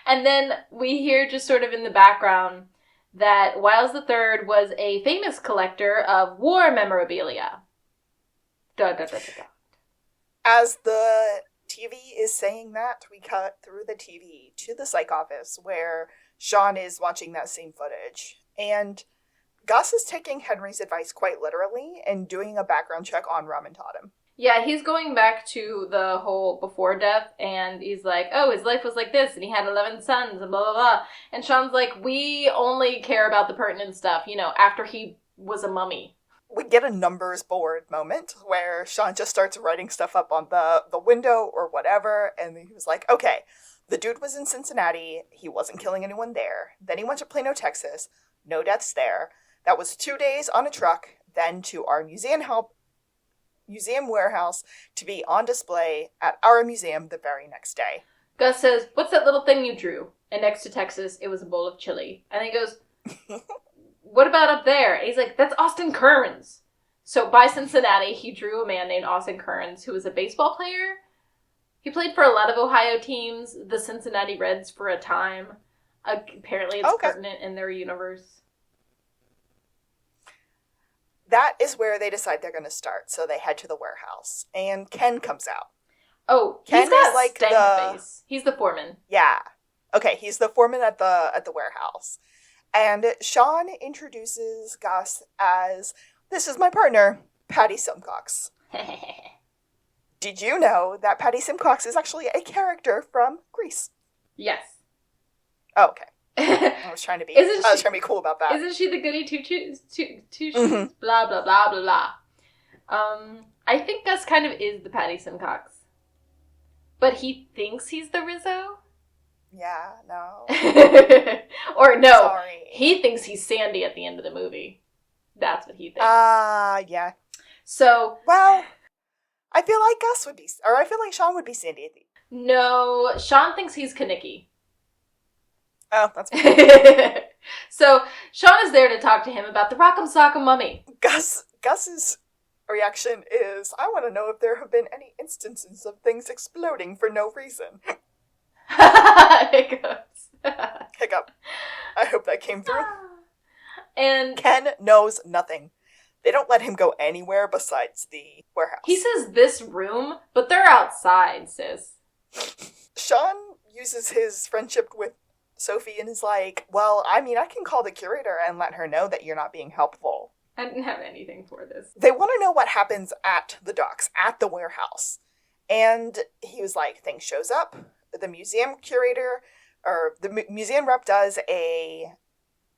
And then we hear just sort of in the background that Wiles III was a famous collector of war memorabilia. Da, da, da, da, da. As the TV is saying that, we cut through the TV to the psych office where Shawn is watching that same footage. And Gus is taking Henry's advice quite literally and doing a background check on Rum and Totem. Yeah, he's going back to the whole before death, and he's like, "Oh, his life was like this, and he had 11 sons, and blah, blah, blah." And Shawn's like, "We only care about the pertinent stuff, after he was a mummy." We get a numbers board moment where Shawn just starts writing stuff up on the window or whatever, and he was like, "Okay, the dude was in Cincinnati, he wasn't killing anyone there. Then he went to Plano, Texas, no deaths there. That was 2 days on a truck, then to our museum warehouse to be on display at our museum the very next day." Gus says, "What's that little thing you drew?" And next to Texas, it was a bowl of chili. And he goes, "What about up there?" And he's like, "That's Austin Kearns." So by Cincinnati, he drew a man named Austin Kearns, who was a baseball player. He played for a lot of Ohio teams, the Cincinnati Reds for a time. Apparently it's pertinent in their universe. That is where they decide they're going to start. So they head to the warehouse. And Ken comes out. Oh, Ken he's got is like stank face. He's the foreman. Yeah. Okay, he's the foreman at the warehouse. And Shawn introduces Gus as, "This is my partner, Patty Simcox." Did you know that Patty Simcox is actually a character from Grease? Yes. Oh, okay. I was trying to be cool about that. Isn't she the goody two-shoes? Mm-hmm. Blah, blah, blah, blah, blah. I think Gus kind of is the Patty Simcox. But he thinks he's the Rizzo? Yeah, no. Or no, sorry. He thinks he's Sandy at the end of the movie. That's what he thinks. Yeah. So... Well, I feel like Shawn would be Sandy at the end. No, Shawn thinks he's Kaneki. Oh, that's fine. So, Shawn is there to talk to him about the Rock'em Sock'em Mummy. Gus's reaction is, "I want to know if there have been any instances of things exploding for no reason." Hiccups. Hiccup. I hope that came through. And Ken knows nothing. They don't let him go anywhere besides the warehouse. He says this room, but they're outside, sis. Shawn uses his friendship with Sophie and is like, "Well, I can call the curator and let her know that you're not being helpful." I didn't have anything for this. They want to know what happens at the docks, at the warehouse. And he was like, things shows up. The museum curator, or the museum rep does a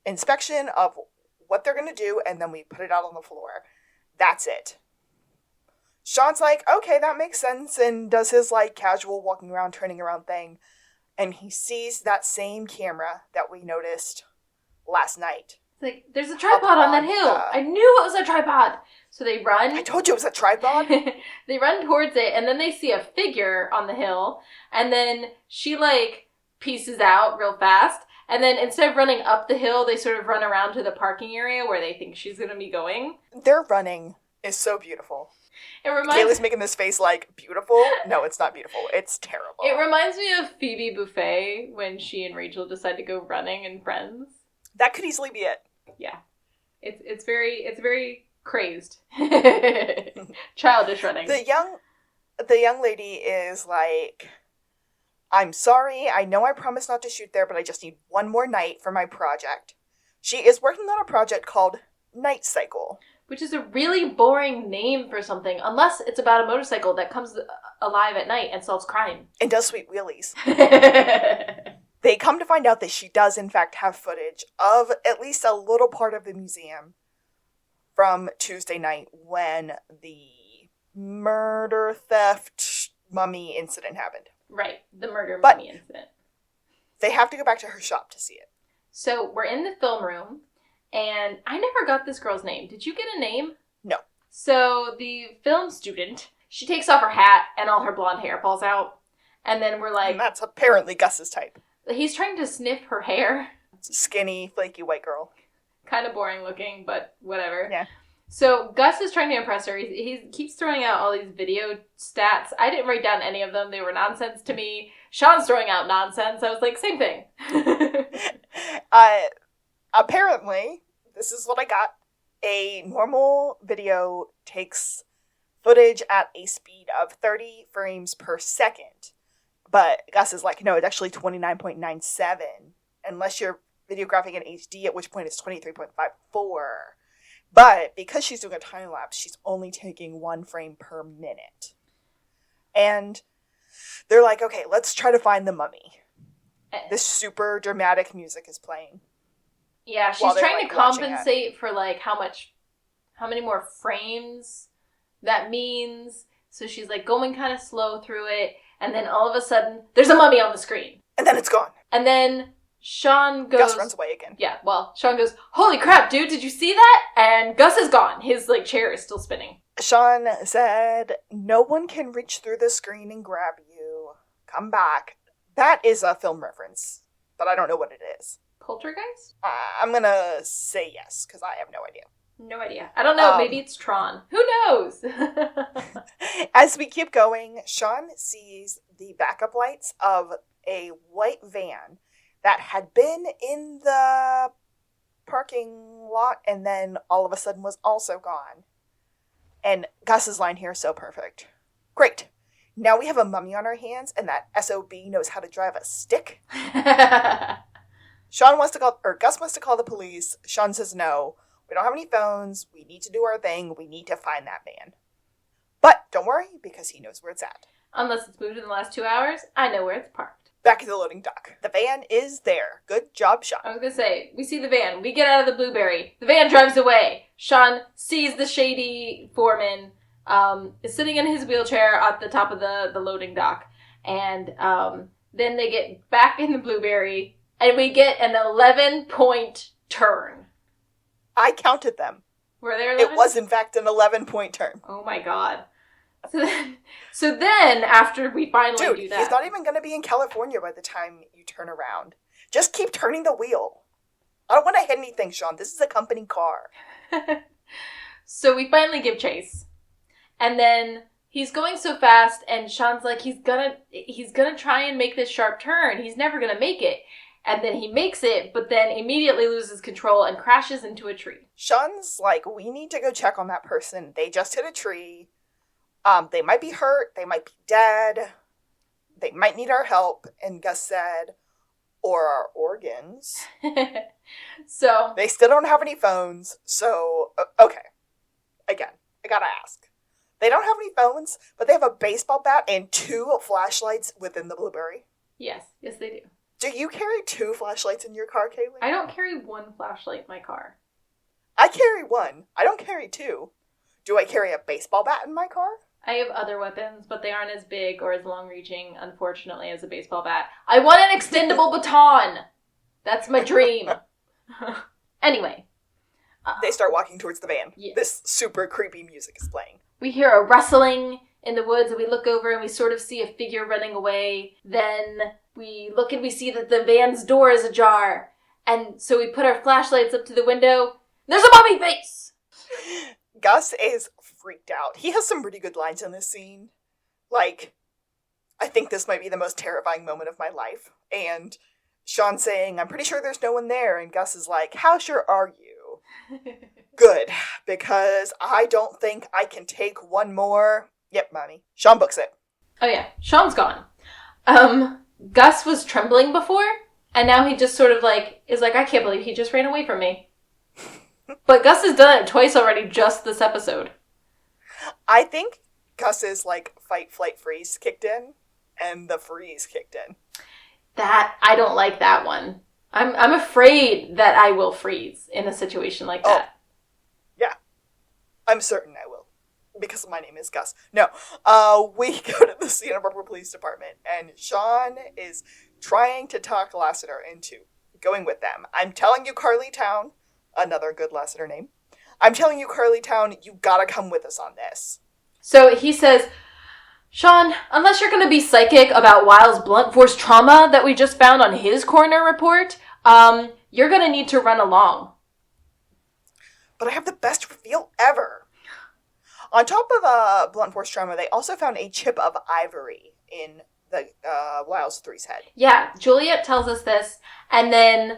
inspection of what they're going to do, and then we put it out on the floor. That's it. Shawn's like, "Okay, that makes sense," and does his casual walking around, turning around thing. And he sees that same camera that we noticed last night. like, there's a tripod on that hill. I knew it was a tripod. So they run. I told you it was a tripod. They run towards it, and then they see a figure on the hill, and then she, like, pieces out real fast, and then instead of running up the hill, they sort of run around to the parking area where they think she's going to be going. Their running is so beautiful. It reminds Kaylee's making this face like, beautiful? No, it's not beautiful. It's terrible. It reminds me of Phoebe Buffay when she and Rachel decide to go running in Friends. That could easily be it. Yeah. It's very crazed. Childish running. The young lady is like, I'm sorry, I know I promised not to shoot there, but I just need one more night for my project. She is working on a project called Night Cycle. Which is a really boring name for something, unless it's about a motorcycle that comes alive at night and solves crime. And does sweet wheelies. They come to find out that she does, in fact, have footage of at least a little part of the museum from Tuesday night when the murder, theft, mummy incident happened. Right, the mummy incident. They have to go back to her shop to see it. So we're in the film room, and I never got this girl's name. Did you get a name? No. So the film student, she takes off her hat, and all her blonde hair falls out. And then we're like... And that's apparently Gus's type. He's trying to sniff her hair. Skinny, flaky white girl. Kind of boring looking, but whatever. Yeah. So Gus is trying to impress her. He keeps throwing out all these video stats. I didn't write down any of them. They were nonsense to me. Shawn's throwing out nonsense. I was like, same thing. Apparently, this is what I got. A normal video takes footage at a speed of 30 frames per second. But Gus is like, no, it's actually 29.97. Unless you're videographing in HD, at which point it's 23.54. But because she's doing a time lapse, she's only taking 1 frame per minute. And they're like, okay, let's try to find the mummy. This super dramatic music is playing. Yeah, she's trying to compensate for like how many more frames that means. So she's like going kind of slow through it. And then all of a sudden, there's a mummy on the screen. And then it's gone. And then Shawn goes... Gus runs away again. Yeah, well, Shawn goes, holy crap, dude, did you see that? And Gus is gone. His, like, chair is still spinning. Shawn said, no one can reach through the screen and grab you. Come back. That is a film reference, but I don't know what it is. Poltergeist? I'm gonna say yes, because I have no idea. No idea. I don't know. Maybe it's Tron. Who knows? As we keep going, Shawn sees the backup lights of a white van that had been in the parking lot and then all of a sudden was also gone. And Gus's line here is so perfect. Great. Now we have a mummy on our hands and that SOB knows how to drive a stick. Gus wants to call the police. Shawn says no. We don't have any phones. We need to do our thing. We need to find that van. But don't worry, because he knows where it's at. Unless it's moved in the last 2 hours, I know where it's parked. Back at the loading dock. The van is there. Good job, Shawn. I was going to say, we see the van. We get out of the Blueberry. The van drives away. Shawn sees the shady foreman, is sitting in his wheelchair at the top of the loading dock. And then they get back in the Blueberry, and we get an 11-point turn. I counted them. Were there 11? It was, in fact, an 11-point turn. Oh my god. So then after we finally do that... He's not even going to be in California by the time you turn around. Just keep turning the wheel. I don't want to hit anything, Shawn. This is a company car. So we finally give chase. And then he's going so fast, and Shawn's like, he's gonna try and make this sharp turn. He's never gonna make it. And then he makes it, but then immediately loses control and crashes into a tree. Shawn's like, we need to go check on that person. They just hit a tree. They might be hurt. They might be dead. They might need our help. And Gus said, or our organs. So. They still don't have any phones. So, okay. Again, I gotta ask. They don't have any phones, but they have a baseball bat and 2 flashlights within the Blueberry. Yes, they do. Do you carry 2 flashlights in your car, Kaylee? I don't carry 1 flashlight in my car. I carry 1. I don't carry 2. Do I carry a baseball bat in my car? I have other weapons, but they aren't as big or as long-reaching, unfortunately, as a baseball bat. I want an extendable baton! That's my dream. Anyway, They start walking towards the van. Yeah. This super creepy music is playing. We hear a rustling in the woods, and we look over and we sort of see a figure running away. Then we look and we see that the van's door is ajar. And so we put our flashlights up to the window. There's a mummy face! Gus is freaked out. He has some pretty good lines in this scene. Like, I think this might be the most terrifying moment of my life. And Shawn saying, I'm pretty sure there's no one there. And Gus is like, how sure are you? Good, because I don't think I can take one more. Yep, mommy. Shawn books it. Oh yeah, Shawn's gone. Gus was trembling before, and now he just sort of is like, I can't believe he just ran away from me. But Gus has done it twice already just this episode. I think Gus's fight, flight, freeze kicked in, and the freeze kicked in. That, I don't like that one. I'm afraid that I will freeze in a situation like that. Yeah. I'm certain I will. Because my name is Gus. No. We go to the Santa Barbara Police Department, and Shawn is trying to talk Lassiter into going with them. I'm telling you, Carlytown, another good Lassiter name. I'm telling you, Carlytown, you gotta come with us on this. So he says, Shawn, unless you're going to be psychic about Wiles' blunt force trauma that we just found on his coroner report, you're going to need to run along. But I have the best reveal ever. On top of blunt force trauma, they also found a chip of ivory in the Wiles 3's head. Yeah, Juliet tells us this, and then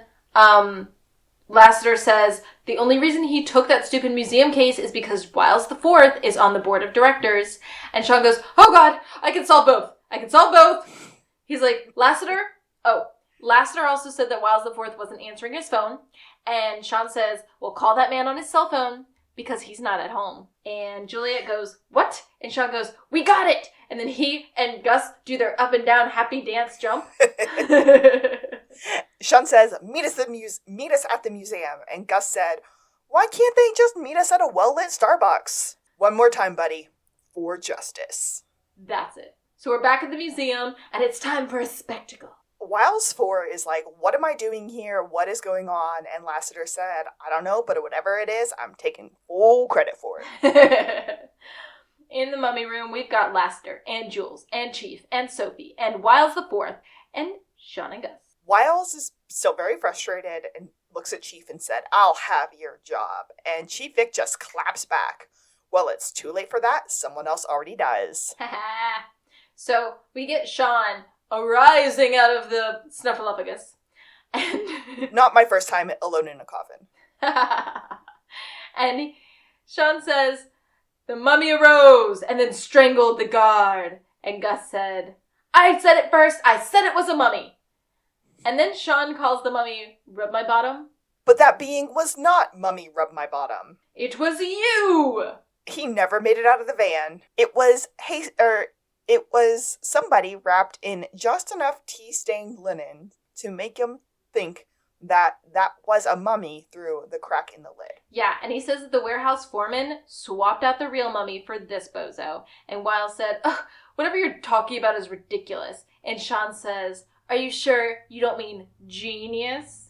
Lassiter says the only reason he took that stupid museum case is because Wiles IV is on the board of directors. And Shawn goes, oh God, I can solve both. I can solve both. He's like, Lassiter? Oh, Lassiter also said that Wiles IV wasn't answering his phone. And Shawn says, well, call that man on his cell phone because he's not at home. And Juliet goes, what? And Shawn goes, we got it. And then he and Gus do their up and down happy dance jump. Shawn says, meet us at the museum. And Gus said, why can't they just meet us at a well-lit Starbucks? One more time, buddy. For justice. That's it. So we're back at the museum, and it's time for a spectacle. Wiles 4 is like, what am I doing here? What is going on? And Lassiter said, I don't know, but whatever it is, I'm taking full credit for it. In the mummy room, we've got Lassiter, and Jules, and Chief, and Sophie, and Wiles IV, and Shawn and Gus. Wiles is still very frustrated and looks at Chief and said, I'll have your job. And Chief Vic just claps back. Well, it's too late for that. Someone else already does. So we get Shawn arising out of the snuffleupagus. And not my first time alone in a coffin. And Shawn says, the mummy arose and then strangled the guard. And Gus said, I said it first. I said it was a mummy. And then Shawn calls the mummy Rub My Bottom. But that being was not Mummy Rub My Bottom. It was you! He never made it out of the van. It was somebody wrapped in just enough tea-stained linen to make him think that was a mummy through the crack in the lid. Yeah, and he says that the warehouse foreman swapped out the real mummy for this bozo. And Wiles said, ugh, whatever you're talking about is ridiculous. And Shawn says, are you sure you don't mean genius?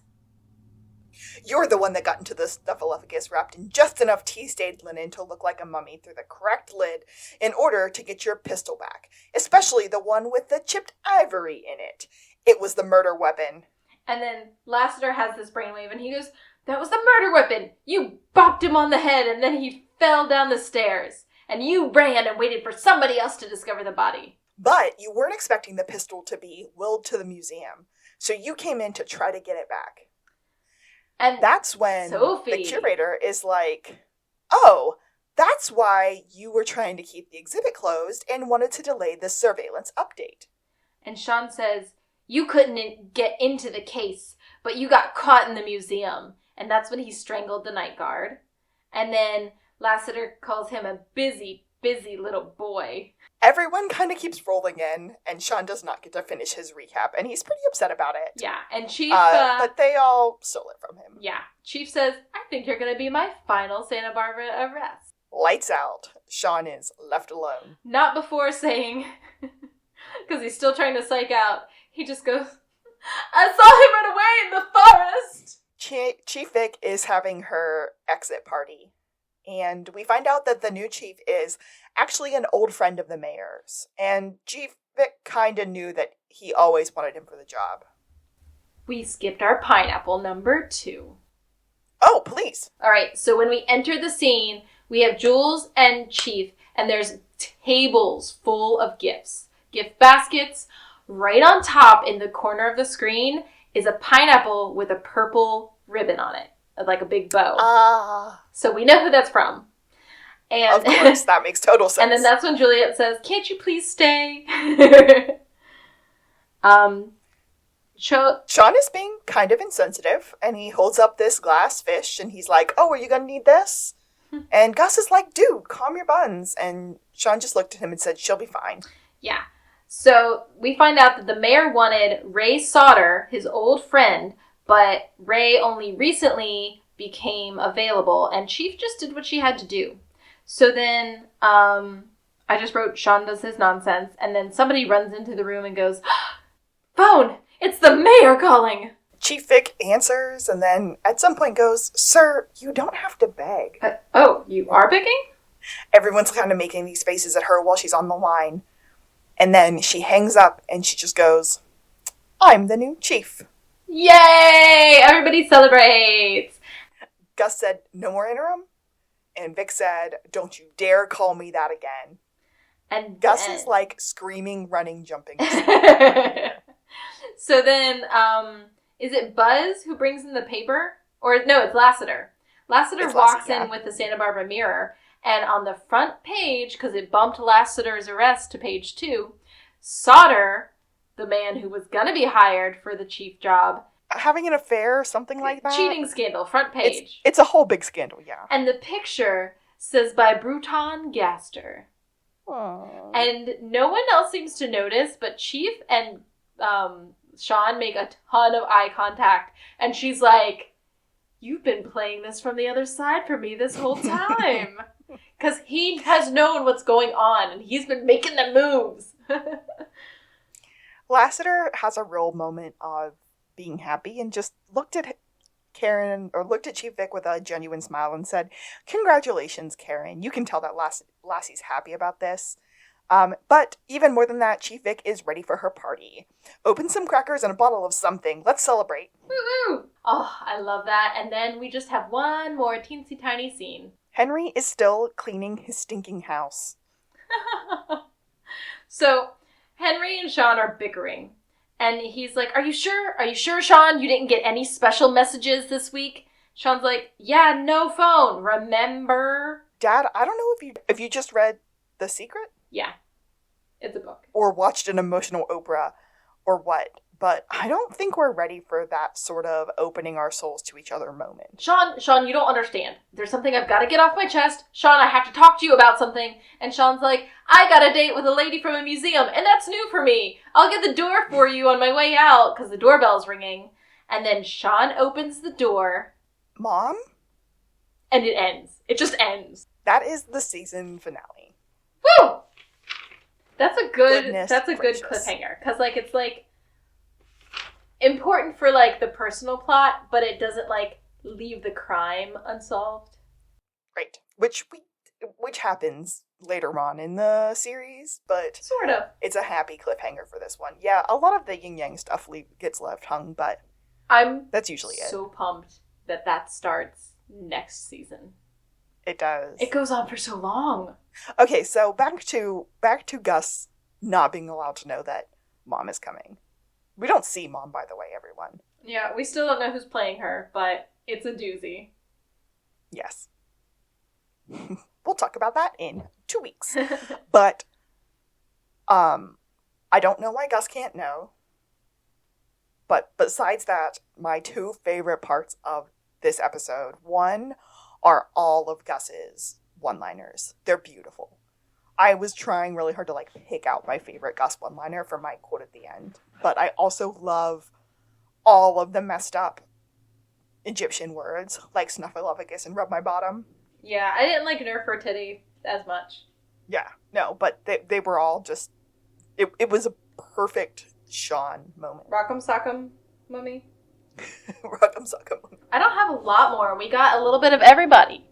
You're the one that got into the snuffleupagus wrapped in just enough tea-stained linen to look like a mummy through the cracked lid in order to get your pistol back. Especially the one with the chipped ivory in it. It was the murder weapon. And then Lassiter has this brainwave and he goes, that was the murder weapon! You bopped him on the head and then he fell down the stairs. And you ran and waited for somebody else to discover the body. But you weren't expecting the pistol to be willed to the museum. So you came in to try to get it back. And that's when Sophie, the curator is like, oh, that's why you were trying to keep the exhibit closed and wanted to delay the surveillance update. And Shawn says, you couldn't get into the case, but you got caught in the museum. And that's when he strangled the night guard. And then Lassiter calls him a busy little boy. Everyone kind of keeps rolling in, and Shawn does not get to finish his recap, and he's pretty upset about it. Yeah, and Chief... but they all stole it from him. Yeah. Chief says, I think you're going to be my final Santa Barbara arrest. Lights out. Shawn is left alone. Not before saying, because he's still trying to psych out, he just goes, I saw him run away in the forest! Chief Vic is having her exit party. And we find out that the new chief is actually an old friend of the mayor's. And Chief Vic kind of knew that he always wanted him for the job. We skipped our pineapple number 2. Oh, please. All right, so when we enter the scene, we have Jules and Chief, and there's tables full of gifts. Gift baskets. Right on top in the corner of the screen is a pineapple with a purple ribbon on it, like a big bow. So we know who that's from. And of course, that makes total sense. And then that's when Juliet says, "Can't you please stay?" Shawn is being kind of insensitive, and he holds up this glass fish, and he's like, "Oh, are you gonna need this?" And Gus is like, "Dude, calm your buns." And Shawn just looked at him and said, "She'll be fine." Yeah. So we find out that the mayor wanted Ray Sauter, his old friend, but Ray only recently became available, and Chief just did what she had to do. So then I just wrote, Shawn does his nonsense, and then somebody runs into the room and goes, "Phone! It's the mayor calling!" Chief Vic answers, and then at some point goes, "Sir, you don't have to beg." Oh, you are begging? Everyone's kind of making these faces at her while she's on the line. And then she hangs up, and she just goes, "I'm the new chief." Yay! Everybody celebrates! Gus said, "No more interim?" And Vic said, "Don't you dare call me that again." And Gus is like screaming, running, jumping. So then, is it Buzz who brings in the paper? Or no, it's Lassiter. Lassiter walks in with the Santa Barbara Mirror, and on the front page, because it bumped Lassiter's arrest to page 2, Sauter, the man who was gonna be hired for the chief job, having an affair or something like that? Cheating scandal, front page. It's a whole big scandal, yeah. And the picture says by Bruton Gaster. Aww. And no one else seems to notice, but Chief and Shawn make a ton of eye contact. And she's like, "You've been playing this from the other side for me this whole time." Because he has known what's going on, and he's been making the moves. Lassiter has a real moment of being happy and just looked at Karen, or looked at Chief Vic with a genuine smile and said, "Congratulations, Karen. You can tell that Lassie's happy about this." But even more than that, Chief Vic is ready for her party. Open some crackers and a bottle of something. Let's celebrate. Woo-hoo! Oh, I love that. And then we just have one more teensy tiny scene. Henry is still cleaning his stinking house. So, Henry and Shawn are bickering. And he's like, Are you sure? Are you sure, Shawn? You didn't get any special messages this week?" Shawn's like, "Yeah, no phone. Remember?" Dad, I don't know if you just read The Secret? Yeah. It's a book. Or watched an emotional Oprah or what, but I don't think we're ready for that sort of opening our souls to each other moment. Shawn, you don't understand. There's something I've got to get off my chest. Shawn, I have to talk to you about something. And Shawn's like, "I got a date with a lady from a museum, and that's new for me. I'll get the door for you on my way out," because the doorbell's ringing. And then Shawn opens the door. Mom? And it ends. It just ends. That is the season finale. Woo! That's a good gracious. cliffhanger. Because, like, it's, like, important for, like, the personal plot, but it doesn't, like, leave the crime unsolved. Right. Which happens later on in the series, but... Sort of. It's a happy cliffhanger for this one. Yeah, a lot of the yin-yang stuff gets left hung, but that's usually it. I'm so pumped that starts next season. It does. It goes on for so long. Okay, so back to Gus not being allowed to know that Mom is coming. We don't see Mom, by the way, everyone. Yeah, we still don't know who's playing her, but it's a doozy. Yes. We'll talk about that in 2 weeks. But, I don't know why Gus can't know. But besides that, my 2 favorite parts of this episode, one, are all of Gus's one-liners. They're beautiful. I was trying really hard to, like, pick out my favorite Gus one-liner for my quote at the end. But I also love all of the messed up Egyptian words, like snuffleupagus and rub my bottom. Yeah, I didn't like Nerf or Titty as much. Yeah, no, but they were all just... It was a perfect Shawn moment. Rock'em Sock'em Mummy? Rock'em Sock'em. I don't have a lot more. We got a little bit of everybody.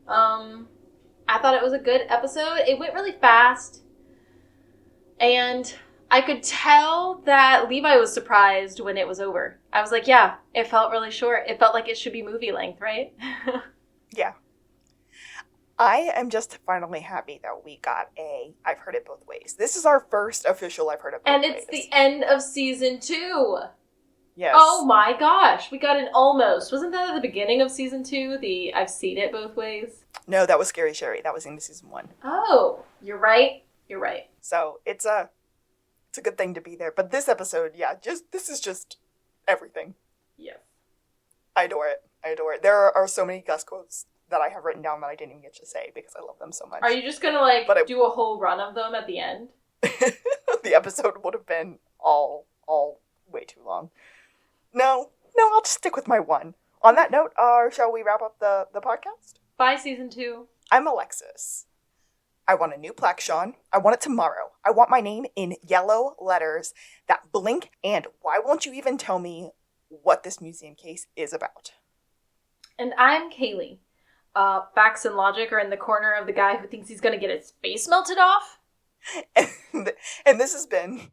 I thought it was a good episode. It went really fast. And I could tell that Levi was surprised when it was over. I was like, yeah, it felt really short. It felt like it should be movie length, right? Yeah. I am just finally happy that we got I've heard it both ways. This is our first official I've heard it both ways. And it's the end of season 2. Yes. Oh my gosh, we got an almost. Wasn't that at the beginning of season 2, the I've seen it both ways? No, that was Scary Sherry. That was into season 1. Oh, you're right. You're right. So it's a good thing to be there. But this episode, yeah, this is just everything. Yeah. I adore it. I adore it. There are so many Gus quotes that I have written down that I didn't even get to say because I love them so much. Are you just gonna do a whole run of them at the end? The episode would have been all way too long. No, I'll just stick with my one. On that note, shall we wrap up the podcast? Bye, season 2. I'm Alexis. I want a new plaque, Shawn. I want it tomorrow. I want my name in yellow letters that blink, and why won't you even tell me what this museum case is about? And I'm Kaylee. Facts and logic are in the corner of the guy who thinks he's gonna get his face melted off. And this has been...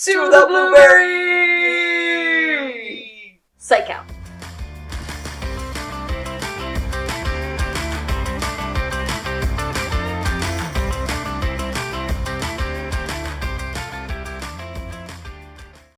To the Blueberry! Psych out.